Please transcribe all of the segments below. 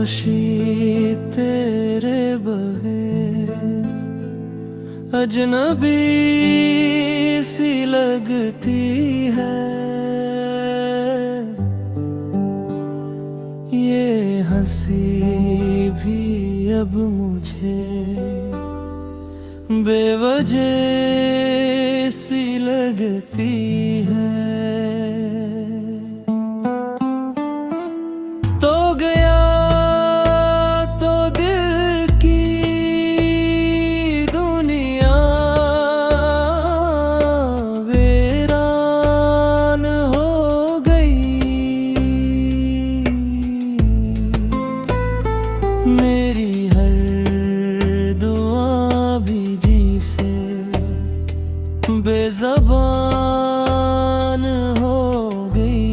खुशी तेरे बगैर अजनबी सी लगती है। ये हंसी भी अब मुझे बेवजह सी लगती है। तो गया तो दिल की दुनिया वीरान हो गई। मेरी हर दुआ भी जी से बेज़बान हो गई।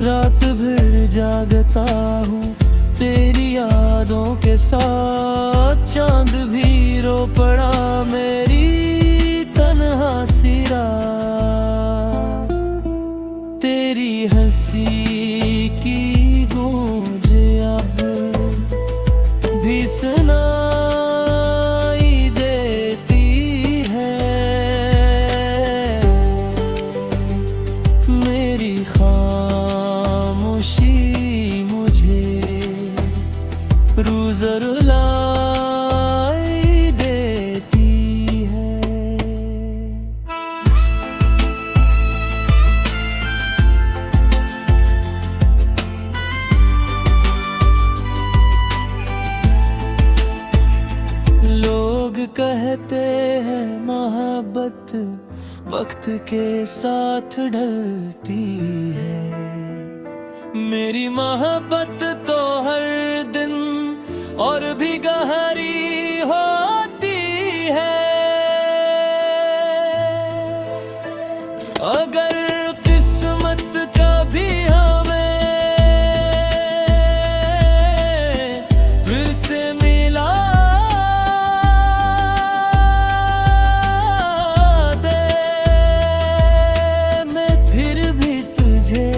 रात भर जागता हूँ तेरी यादों के साथ, चांद भी रो पड़ा मेरी तन्हा सी रात। तेरी हंसी की गूंज अब भी सुनाई देती है। मेरी खामोशी मुझे रोज़ रुलाई देती है। लोग कहते हैं मोहब्बत वक्त के साथ ढलती है। मेरी मोहब्बत तो हर दिन और भी गहरी होती है। अगर किस्मत कभी हमें फिर से मिला दे, मैं फिर भी तुझे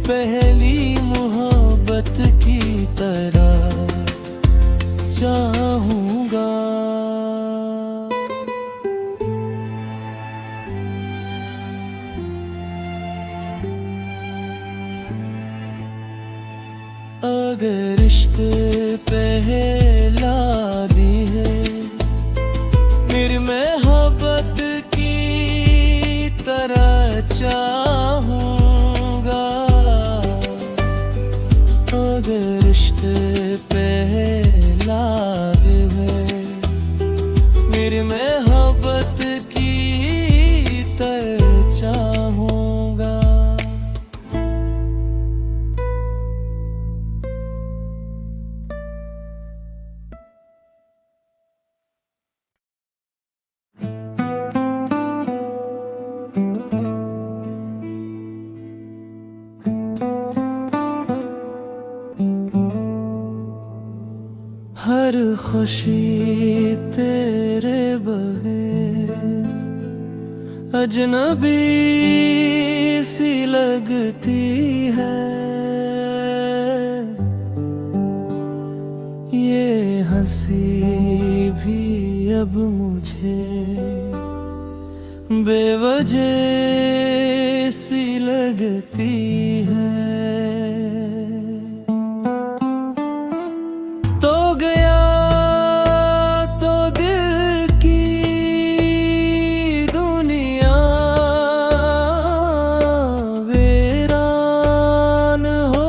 पहली मोहब्बत की तरह चाहूँगा। अगर इश्क पहला दी है मेरी मोहब्बत की तरह चाहूँगा। अगर इश्क पहला दी है मेरी मोहब्बत की तरह चाहूँगा। हर खुशी तेरे बगैर अजनबी सी लगती है। ये हंसी भी अब मुझे बेवजह सी लगती है। तो गया तो दिल की दुनिया वीरान हो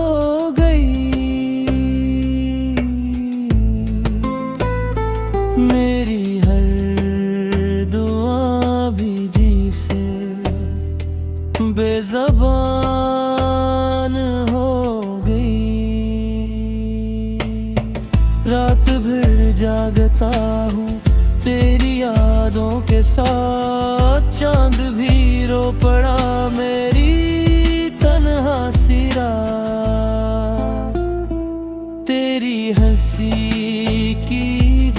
गई। मेरी हर दुआ भी जी से बेज़बान हो गई। रात भर जागता हूँ तेरी यादों के साथ, चांद भी रो पड़ा मेरी तन्हा सी रात। तेरी हंसी की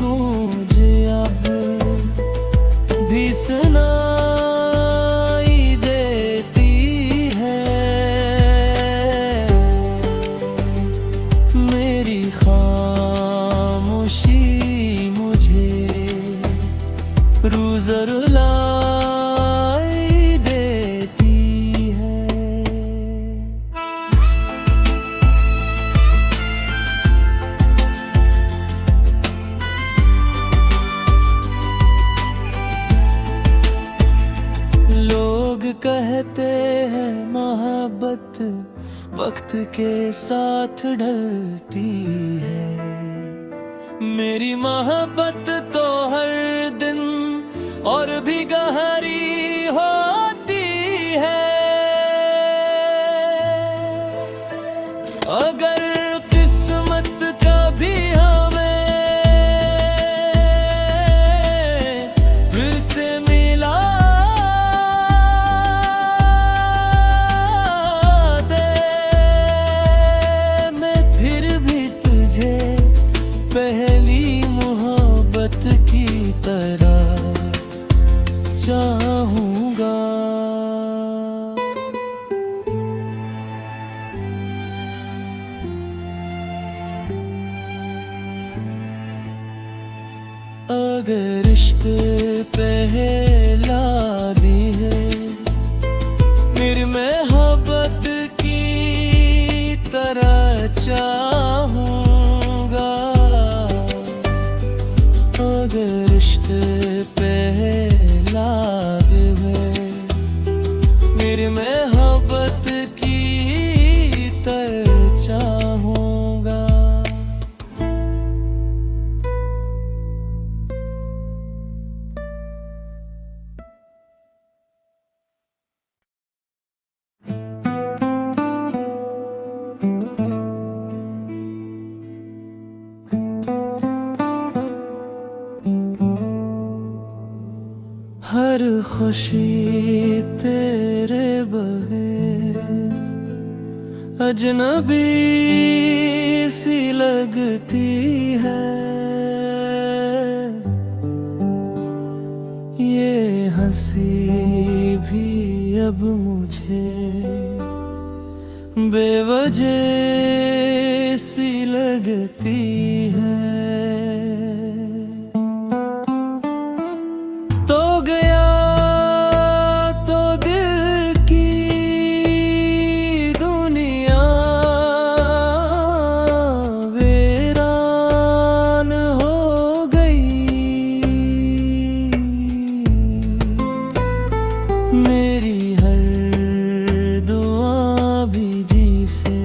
गूंज अब भी सुनाई देती है। मेरी खामोशी मुझे रूज़ रुलाई देती है। लोग कहते हैं मोहब्बत वक्त के साथ ढलती है, मेरी मोहब्बत तो हर दिन और भी गहरी होती है। अगर किस्मत कभी हमें फिर से मिला दे, मैं फिर भी तुझे पहली मोहब्बत की तरह चाहूँगा। अगर रिश्ते पहला दी है मेरी मोहब्बत की तरह चाहूँगा। अगर रिश्ते पहला दी है मेरी मोहब्बत की तरह चाहूँगा। हर खुशी तेरे बगैर अजनबी सी लगती है। ये हंसी भी अब मुझे बेवजह सी लगती है। तो गया तो दिल की दुनिया वीरान हो गई। मेरी हर दुआ भी जी से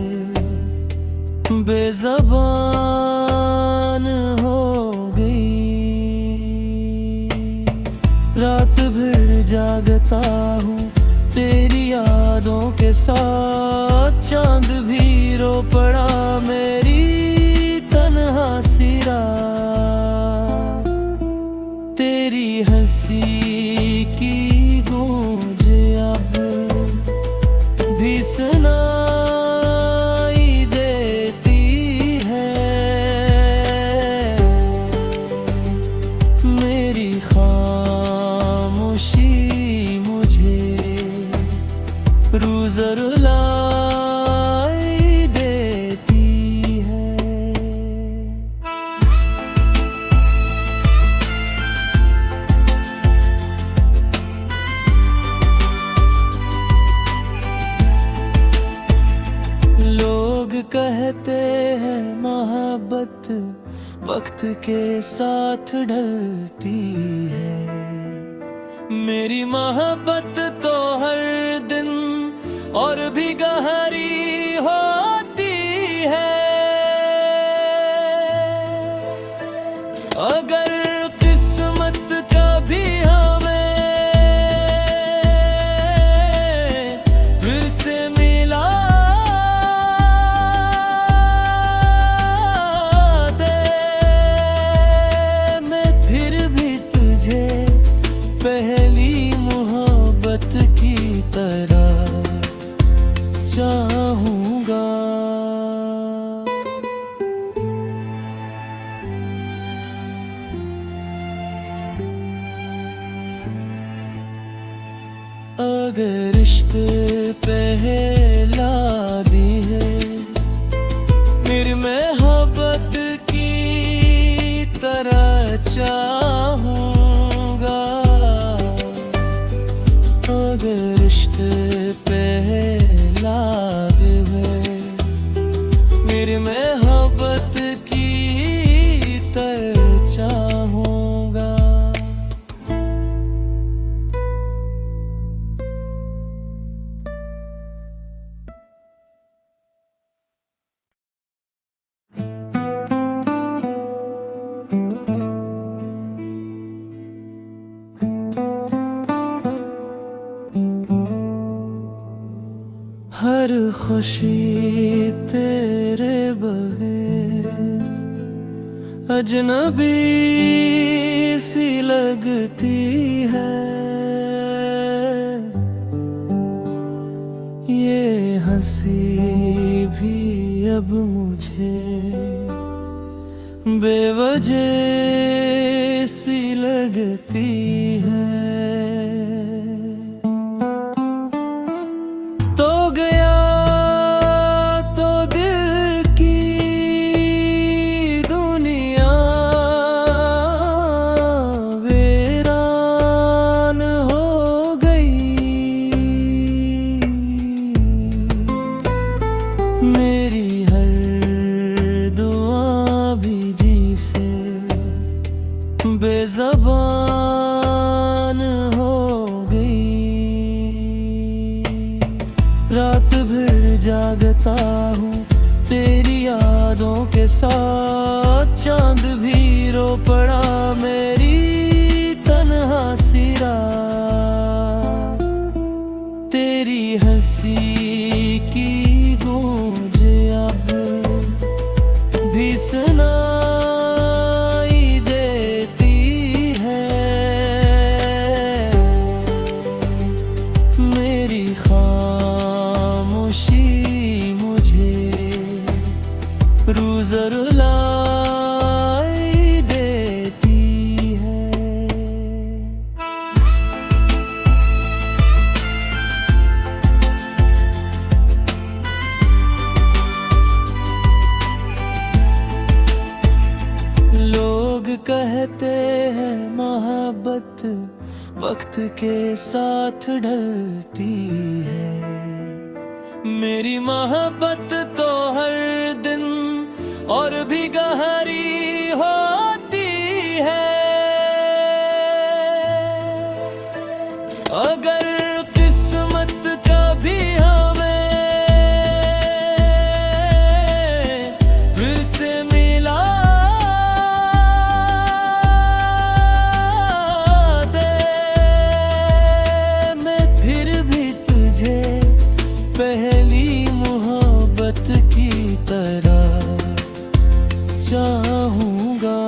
बेज़बान हो गई। रात भर जागता हूँ तेरी यादों के साथ, चांद भी रो पड़ा मेरी तन्हा सी रात। तेरी हंसी की गूंज अब भी सुनाई देती है। मेरी खामोशी मुझे रूज़ रुलाई देती है। लोग कहते हैं मोहब्बत वक्त के साथ ढलती है, मेरी मोहब्बत तो हर दिन और भी गहरी होती है। अगर किस्मत कभी हमें फिर से मिला दे, मैं फिर भी तुझे पहली मोहब्बत की तरह चाहूँगा। अगर रिश्ते पहला दी है मेरी मोहब्बत चाहूंगा। अगर इश्क पहला दिल है मेरी मोहब्बत की तरह चाहूंगा। हर खुशी तेरे बगैर अजनबी सी लगती है। ये हंसी भी अब मुझे बेवजह सी लगती है। तो गया तो दिल की दुनिया वीरान हो गई। मेरी हर दुआ भी जी से बेज़बान हो रात भर जागता हूँ तेरी यादों के साथ। चांद भी रो पड़ा मेरी तन्हा सी रात। तेरी हंसी की गूंज अब भी सुनाई देती है। मेरी खामोशी मुझे रूज़ रुलाई देती है। लोग कहते हैं मोहब्बत वक्त के साथ ढलती है। मेरी मोहब्बत तो हर दिन और भी गहरी होती है। अगर किस्मत कभी हमें फिर से मिला दे, मैं फिर भी तुझे पहली मोहब्बत की तरह चाहूंगा।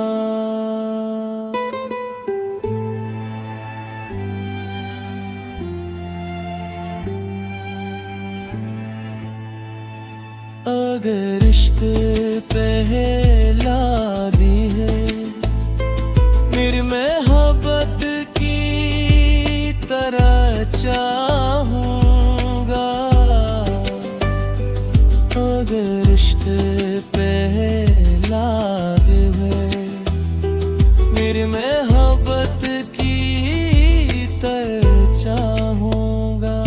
अगर इश्क पहला दी है मेरी मोहब्बत की तरह चाहूंगा। अगर इश्क पहला दिल है मेरी मोहब्बत की तरह चाहूंगा।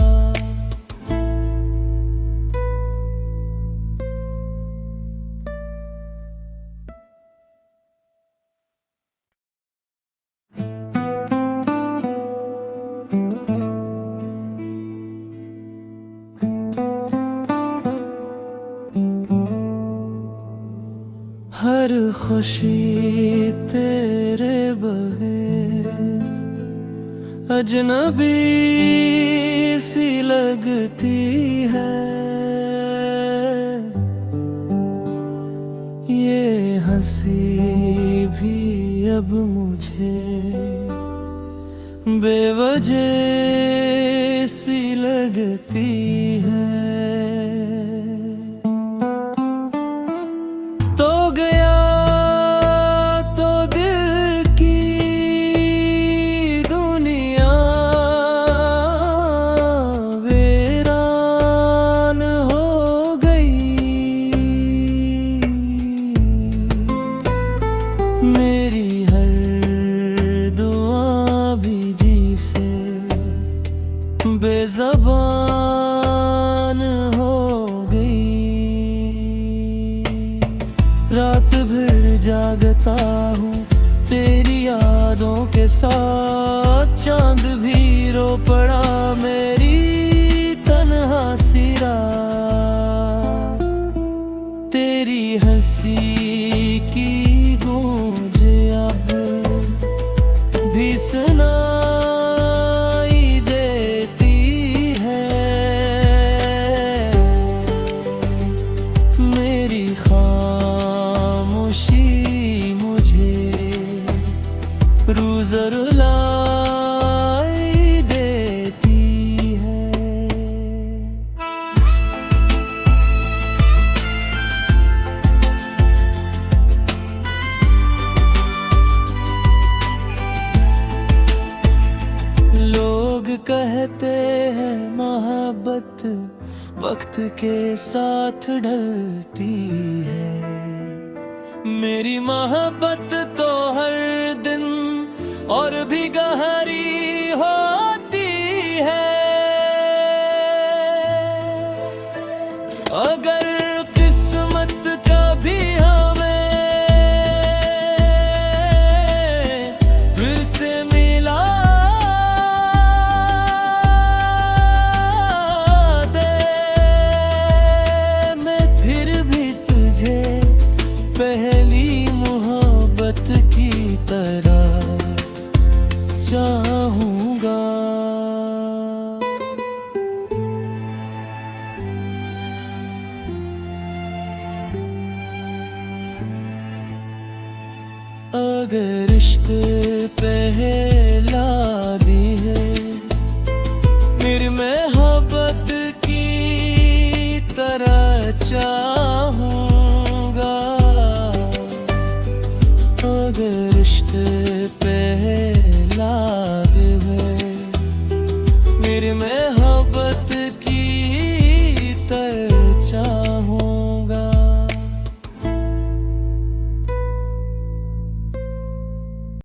हर खुशी तेरे बगैर अजनबी सी लगती है। ये हंसी भी अब मुझे बेवजह सी लगती है। तो गया तो दिल की दुनिया वीरान हो गई। मेरी हर रात भर जागता हूँ तेरी यादों के साथ। चांद भी रो पड़ा मेरी तन्हा सी रात। तेरी हंसी की गूंज अब भी सुनाई देती है। मेरी खामोशी मुझे रोज़ रुलाई देती है। लोग कहते हैं मोहब्बत वक्त के साथ ढलती है। मेरी मोहब्बत तो हर दिन और भी गहरी होती है। अगर किस्मत कभी हमें फिर से मिला दे, मैं फिर भी तुझे पहली मोहब्बत की तरह चाहूँगा। अगर रिश्ते